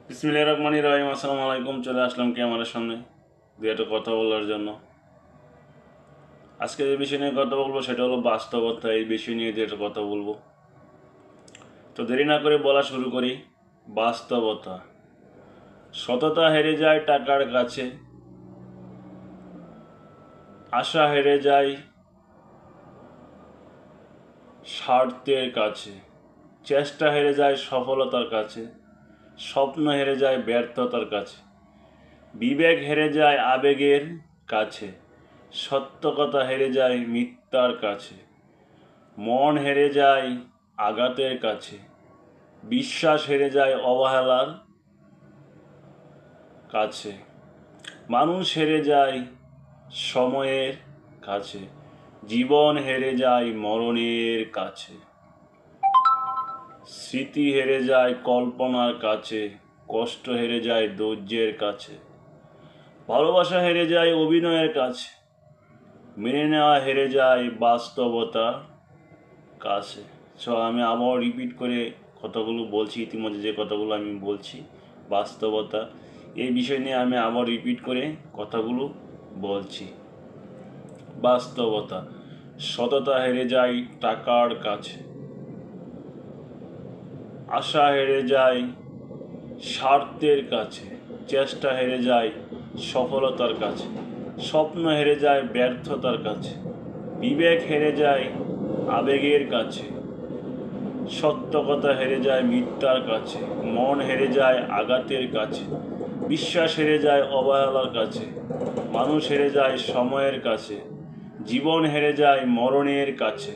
বিসমিল্লাহির রহমানির রহিম। আসসালামু আলাইকুম। চলে আসলাম ক্যামেরার সামনে দু একটা কথা বলার জন্য। আজকে যে বিষয় নিয়ে কথা বলবো সেটা হলো বাস্তবতা। এই বিষয় নিয়ে দু একটা কথা বলবো। তো দেরি না করে বলা শুরু করি। বাস্তবতা। সততা হেরে যায় টাকার কাছে, আশা হেরে যায় স্বার্থের কাছে, চেষ্টা হেরে যায় সফলতার কাছে, স্বপ্ন হেরে যায় ব্যর্থতার কাছে, বিবেক হেরে যায় আবেগের কাছে, সত্য কথা হেরে যায় মিথ্যার কাছে, মন হেরে যায় আঘাতের কাছে, বিশ্বাস হেরে যায় অবহেলার কাছে, মানুষ হেরে যায় সময়ের কাছে, জীবন হেরে যায় মরণের কাছে, স্মৃতি হেরে যায় কল্পনার কাছে, কষ্ট হেরে যায় ধৈর্যের কাছে, ভালোবাসা হেরে যায় অভিনয়ের কাছে, মেনে নেওয়া হেরে যায় বাস্তবতার কাছে। সো আমি আবার রিপিট করে কথাগুলো বলছি, ইতিমধ্যে যে কথাগুলো আমি বলছি বাস্তবতা, এই বিষয় নিয়ে আমি আবার রিপিট করে কথাগুলো বলছি। বাস্তবতা। সততা হেরে যায় টাকার কাছে, আশা হেরে যায় স্বার্থের কাছে, চেষ্টা হেরে যায় সফলতার কাছে, স্বপ্ন হেরে যায় ব্যর্থতার কাছে, বিবেক হেরে যায় আবেগের কাছে, সত্য কথা হেরে যায় মিথ্যার কাছে, মন হেরে যায় আঘাতের কাছে, বিশ্বাস হেরে যায় অবহেলার কাছে, মানুষ হেরে যায় সময়ের কাছে, জীবন হেরে যায় মরণের কাছে,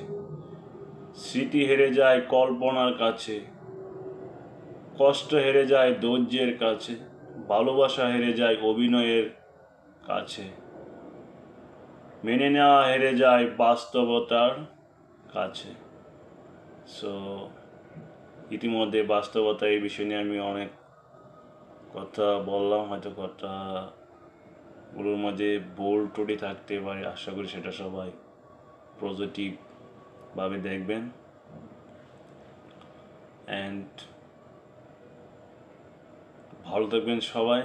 স্মৃতি হেরে যায় কল্পনার কাছে, কষ্ট হেরে যায় ধৈর্যের কাছে, ভালোবাসা হেরে যায় অভিনয়ের কাছে, মেনে নেওয়া হেরে যায় বাস্তবতার কাছে। সো ইতিমধ্যে বাস্তবতা এই বিষয় নিয়ে আমি অনেক কথা বললাম। হয়তো কথাগুলোর মাঝে ভুল ত্রুটি থাকতে পারে, আশা করি সেটা সবাই পজিটিভভাবে দেখবেন। অ্যান্ড ভালো থাকবেন সবাই।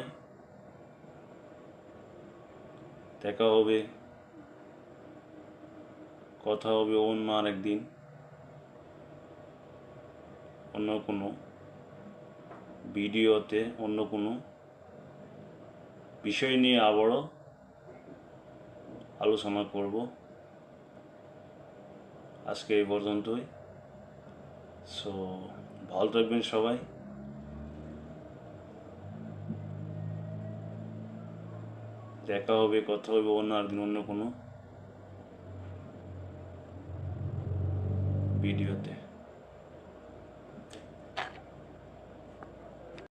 দেখা হবে, কথা হবে অন্য আরেকদিন, অন্য কোনো ভিডিওতে, অন্য কোনো বিষয় নিয়ে আবারও আলোচনা করব। আজকে এই পর্যন্তই। সো ভালো থাকবেন সবাই। দেখা হবে, কথা হবে অন্য আরেকদিন, অন্য কোনো ভিডিওতে।